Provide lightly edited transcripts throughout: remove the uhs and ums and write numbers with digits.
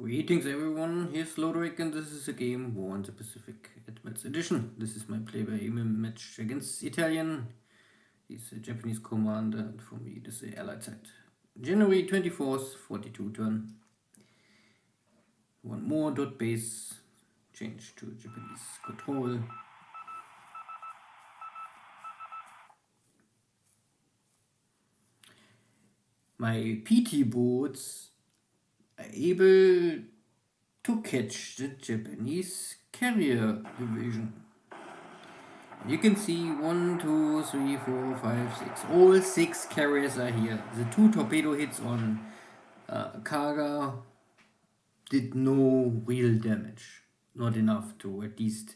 Greetings everyone, here's Lodrik and this is a game War in the Pacific Advanced Edition. This is my PBEM match against Italien. He's a Japanese commander and for me it is the Allied side. January 24th, 42 turn. One more dot base, change to Japanese control. My PT boats are able to catch the Japanese carrier division. And you can see 1, 2, 3, 4, 5, 6. All 6 carriers are here. The 2 torpedo hits on Kaga did no real damage. Not enough to at least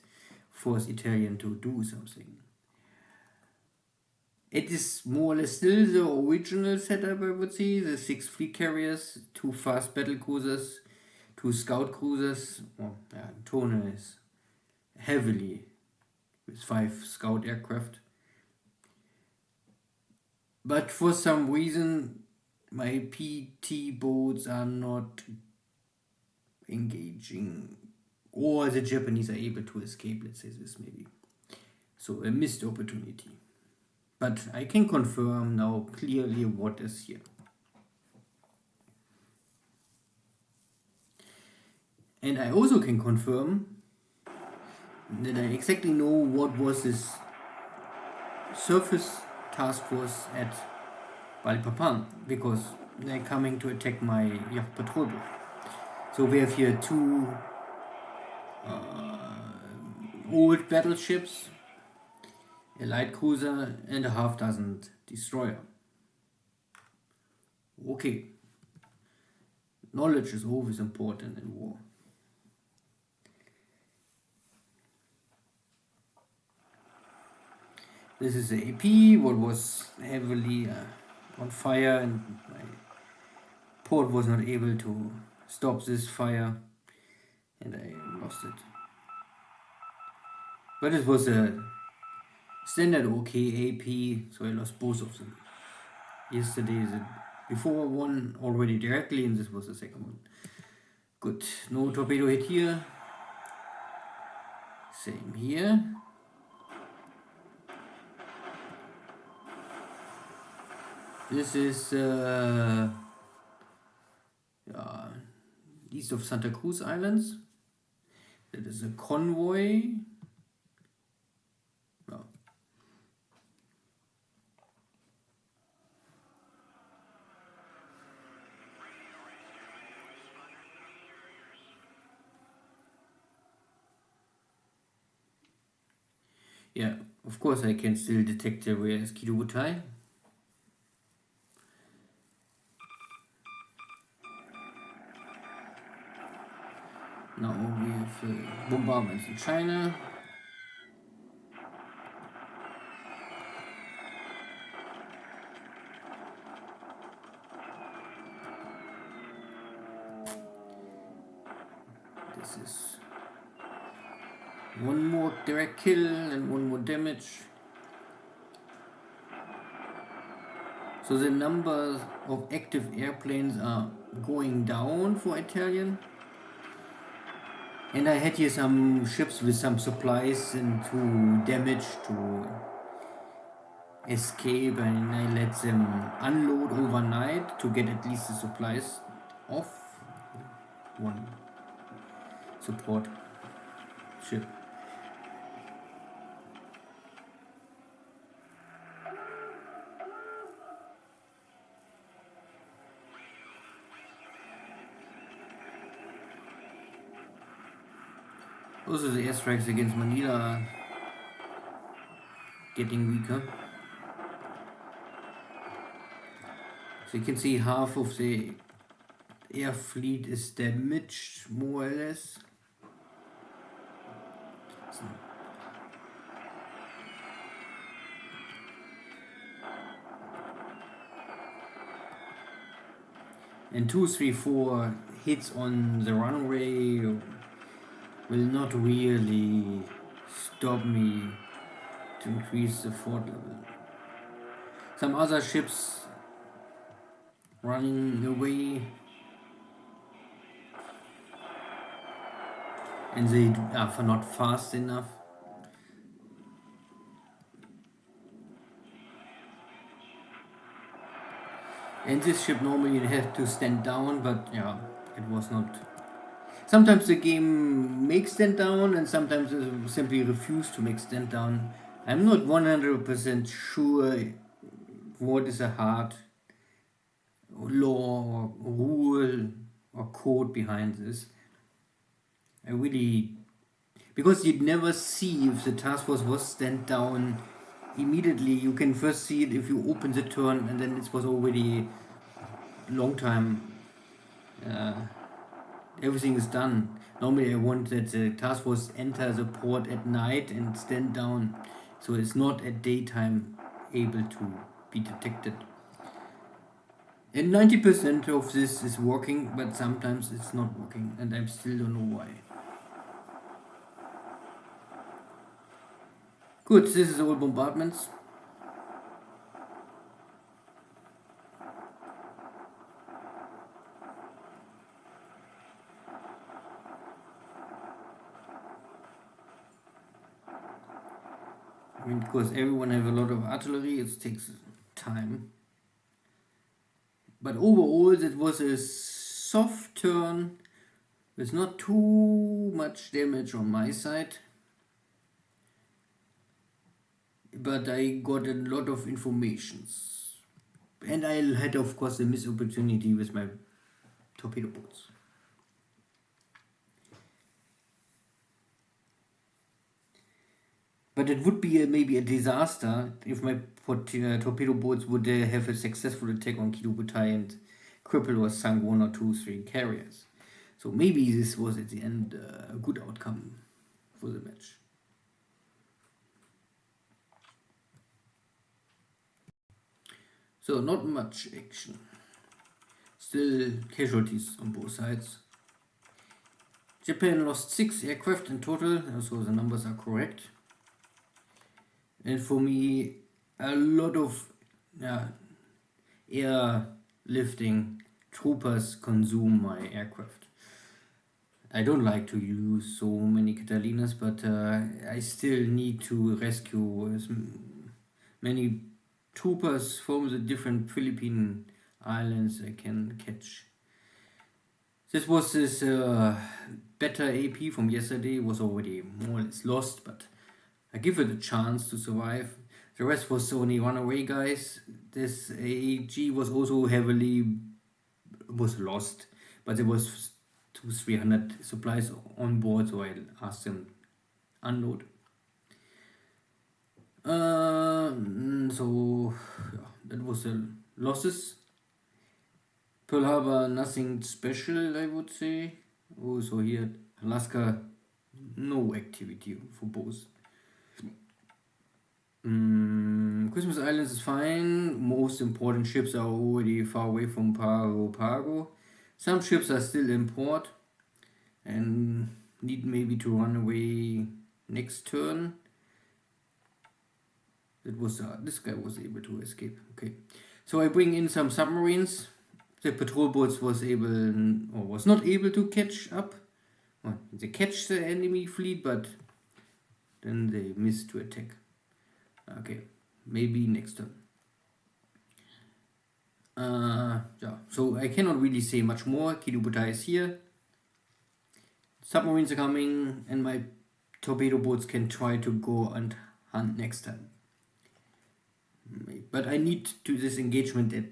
force Italien to do something. It is more or less still the original setup, I would say. The 6 fleet carriers, 2 fast battle cruisers, 2 scout cruisers. Tone is heavily with 5 scout aircraft. But for some reason, my PT boats are not engaging. Or the Japanese are able to escape, let's say this maybe. So a missed opportunity. But I can confirm now clearly what is here. And I also can confirm that I exactly know what was this surface task force at Balikpapan, because they're coming to attack my yacht patrol boat. So we have here 2 old battleships, a light cruiser and a half-dozen destroyer. Okay. Knowledge is always important in war. This is the AP, what was heavily on fire, and my port was not able to stop this fire and I lost it. But it was a standard OK AP, so I lost both of them. Yesterday, before one already directly, and this was the second one. Good, no torpedo hit here. Same here. This is east of Santa Cruz Islands. That is a convoy. Yeah, of course I can still detect the rear Skidubutai. Now we have bombardments in China. This is one more direct kill and one more damage. So the numbers of active airplanes are going down for Italien. And I had here some ships with some supplies and to damage to escape, and I let them unload overnight to get at least the supplies off. One support ship. Also the airstrikes against Manila are getting weaker. So you can see half of the air fleet is damaged, more or less. And 2, 3, 4 hits on the runway will not really stop me to increase the fort level. Some other ships running away and they are not fast enough. And this ship normally you have to stand down, but yeah, it was not. Sometimes the game makes stand down, and sometimes it simply refuse to make stand down. I'm not 100% sure what is a hard law or rule or code behind this. I really, because you'd never see if the task force was stand down immediately. You can first see it if you open the turn, and then it was already long time. Uh, Everything is done. Normally, I want that the task force enter the port at night and stand down, so it's not at daytime able to be detected. And 90% of this is working, but sometimes it's not working, and I still don't know why. Good, this is all bombardments. I mean, because everyone have a lot of artillery, it takes time. But overall, it was a soft turn with not too much damage on my side. But I got a lot of informations. And I had, of course, a missed opportunity with my torpedo boats. But it would be maybe a disaster if my torpedo boats would have a successful attack on Kido Butai and cripple or sunk 1 or 2, 3 carriers. So maybe this was at the end a good outcome for the match. So not much action. Still casualties on both sides. Japan lost 6 aircraft in total, so the numbers are correct. And for me, a lot of airlifting troopers consume my aircraft. I don't like to use so many Catalinas, but I still need to rescue as many troopers from the different Philippine islands I can catch. This was this better AP from yesterday, was already more or less lost, but I give it a chance to survive. The rest was only runaway guys. This AG was also was lost, but there was 200-300 supplies on board, so I asked them unload. So yeah, that was the losses. Pearl Harbor, nothing special, I would say. Also here, Alaska, no activity for both. Christmas Islands is fine. Most important ships are already far away from Pago. Some ships are still in port and need maybe to run away next turn. That was this guy was able to escape. Okay, so I bring in some submarines. The patrol boats was not able to catch up. Well, they catch the enemy fleet, but then they missed to attack. Okay, maybe next turn. Yeah, so I cannot really say much more. Kido Butai is here. Submarines are coming, and my torpedo boats can try to go and hunt next time. But I need to this engagement at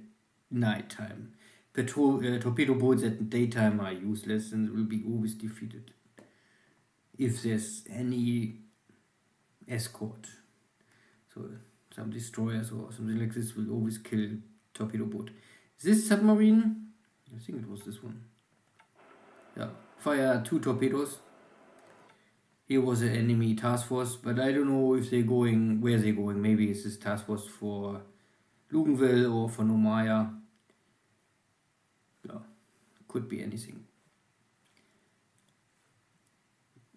night time. Torpedo boats at daytime are useless and will be always defeated if there's any escort. So some destroyers or something like this will always kill torpedo boat. This submarine, I think it was this one. Yeah, fire 2 torpedoes. Here was an enemy task force, but I don't know if they're going, where they're going. Maybe it's this task force for Luganville or for Nomaya. Yeah, could be anything.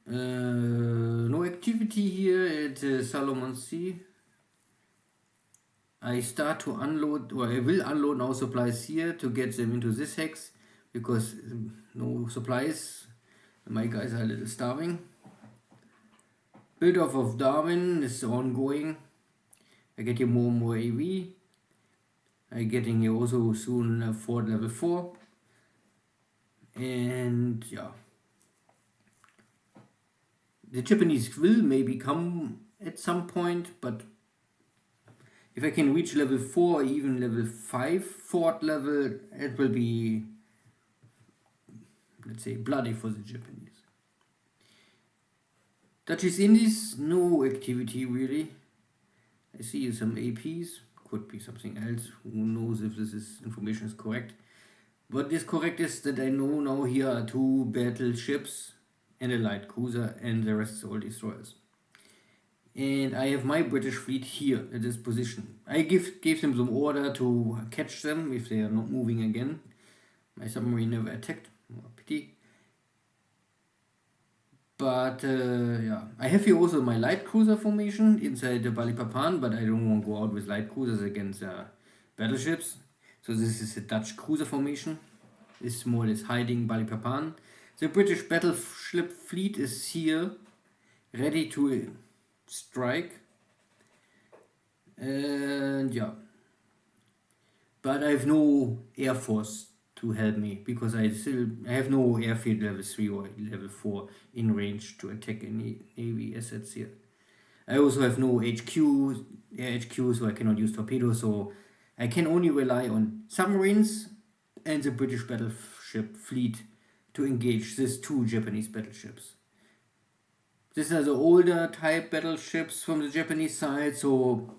No activity here at Salomon Sea. I start to unload, or I will unload now supplies here to get them into this hex, because no supplies My guys are a little starving. Build off of Darwin is ongoing. I get here more and more AV. I'm getting here also soon a Fort level 4. And yeah. The Japanese will maybe come at some point, but if I can reach level 4 or even level 5 fort level, it will be, let's say, bloody for the Japanese. Dutch East Indies, no activity really. I see some APs, could be something else. Who knows if information is correct. What is correct is that I know now here are 2 battleships and a light cruiser, and the rest is all destroyers. And I have my British fleet here at this position. I gave them some order to catch them if they are not moving again. My submarine never attacked, pity. But yeah, I have here also my light cruiser formation inside the Balikpapan, but I don't want to go out with light cruisers against battleships. So this is a Dutch cruiser formation. This is more or less hiding Balikpapan. The British battleship fleet is here, ready to strike. And yeah. But I have no air force to help me because I have no airfield level 3 or level 4 in range to attack any Navy assets here. I also have no air HQ, so I cannot use torpedoes, so I can only rely on submarines and the British battleship fleet to engage these 2 Japanese battleships. These are the older type battleships from the Japanese side, so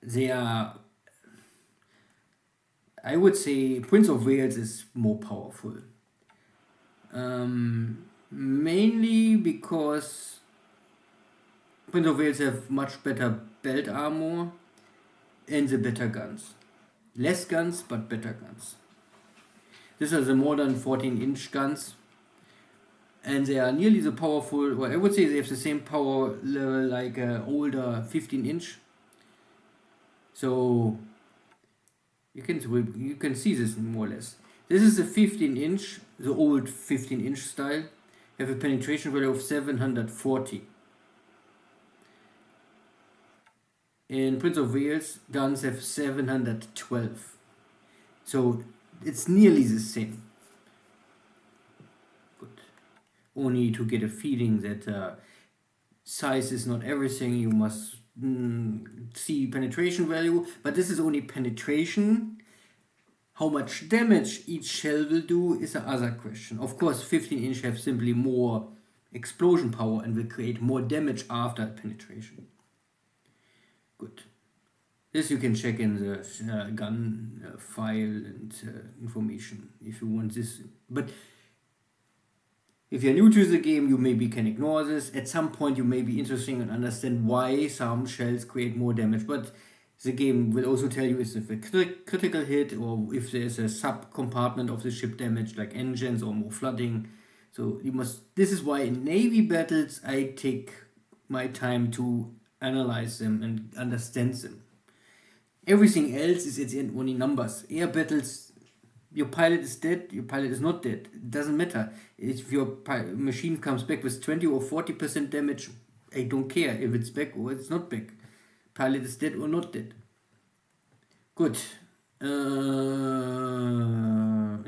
they are, I would say Prince of Wales is more powerful. Mainly because Prince of Wales have much better belt armor and the better guns. Less guns, but better guns. These are the modern 14-inch guns. And they are nearly the powerful, or I would say they have the same power level like an older 15-inch. So you can see this more or less. This is a 15-inch, the old 15-inch style. Have a penetration value of 740. In Prince of Wales, guns have 712. So it's nearly the same. Good. Only to get a feeling that size is not everything, you must see penetration value, but this is only penetration. How much damage each shell will do is another question. Of course, 15-inch have simply more explosion power and will create more damage after penetration. Good. This you can check in the gun file and information if you want this. But if you're new to the game, you maybe can ignore this. At some point you may be interested and understand why some shells create more damage, but the game will also tell you if a critical hit or if there's a sub-compartment of the ship damaged like engines or more flooding. So this is why in Navy battles I take my time to analyze them and understand them. Everything else is at the end only numbers. Air battles, your pilot is dead, your pilot is not dead. It doesn't matter. If your machine comes back with 20 or 40% damage, I don't care if it's back or it's not back. Pilot is dead or not dead. Good. In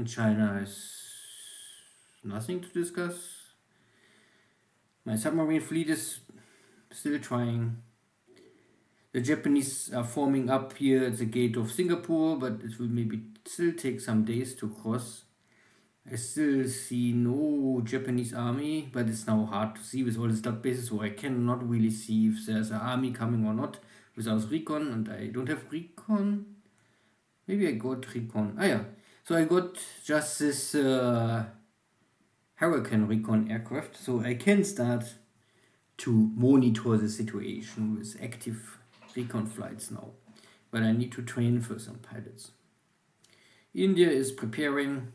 China is nothing to discuss. My submarine fleet is still trying. The Japanese are forming up here at the gate of Singapore, but it will maybe still take some days to cross. I still see no Japanese army, but it's now hard to see with all the start bases, so I cannot really see if there's an army coming or not without recon, and I don't have recon. Maybe I got recon. Yeah. So I got just this Hurricane recon aircraft, so I can start to monitor the situation with active recon flights now. But I need to train for some pilots. India is preparing.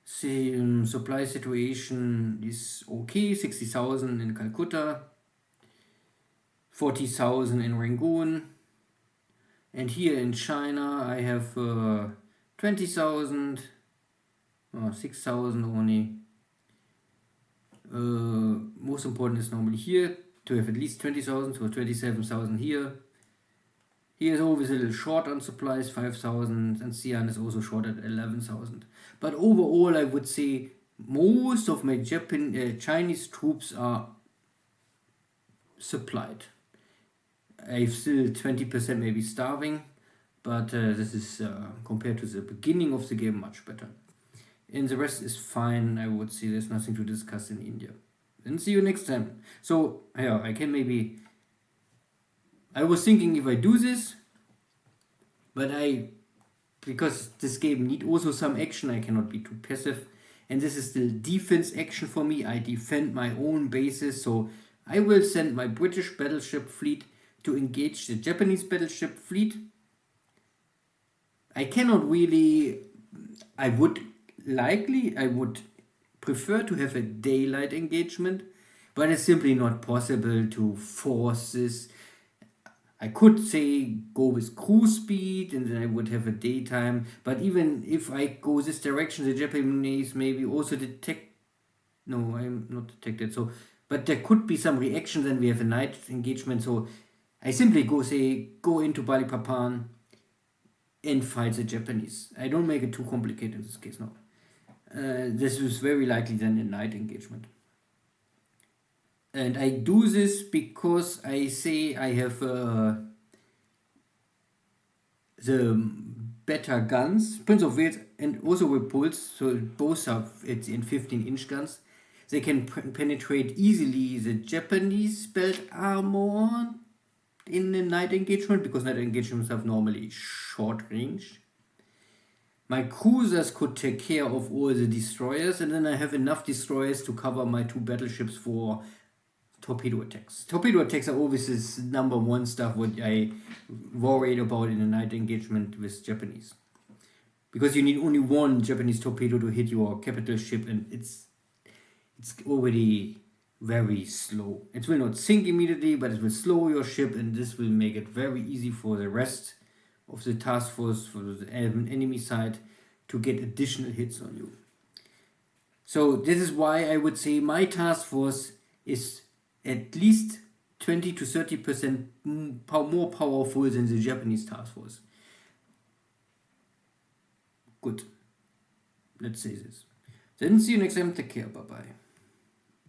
Supply situation is okay. 60,000 in Calcutta, 40,000 in Rangoon, and here in China I have 20,000 6,000 only. Most important is normally here to have at least 20,000, so 27,000 here. Here is always a little short on supplies, 5,000, and Xi'an is also short at 11,000. But overall, I would say most of my Chinese troops are supplied. I have still 20% maybe starving, but this is compared to the beginning of the game much better. And the rest is fine. I would say there's nothing to discuss in India. And see you next time. So yeah, I can maybe. I was thinking if I do this, but because this game need also some action, I cannot be too passive. And this is still defense action for me. I defend my own bases, so I will send my British battleship fleet to engage the Japanese battleship fleet. I cannot really. I would prefer to have a daylight engagement, but it's simply not possible to force this. I could say go with cruise speed and then I would have a daytime, but even if I go this direction, the Japanese maybe also detect. No, I'm not detected. So, but there could be some reaction. Then we have a night engagement. So, I simply go into Balikpapan and fight the Japanese. I don't make it too complicated in this case. No, this is very likely then a night engagement. And I do this because I say I have the better guns, Prince of Wales, and also Repulse. So both are in 15-inch guns. They can penetrate easily the Japanese belt armor in a night engagement, because night engagements have normally short range. My cruisers could take care of all the destroyers, and then I have enough destroyers to cover my 2 battleships for torpedo attacks. Torpedo attacks are always this number one stuff what I worried about in a night engagement with Japanese. Because you need only one Japanese torpedo to hit your capital ship, and it's already very slow. It will not sink immediately, but it will slow your ship, and this will make it very easy for the rest of the task force, for the enemy side, to get additional hits on you. So this is why I would say my task force is at least 20 to 30% more powerful than the Japanese task force. Good. Let's say this. Then see you next time. Take care. Bye bye.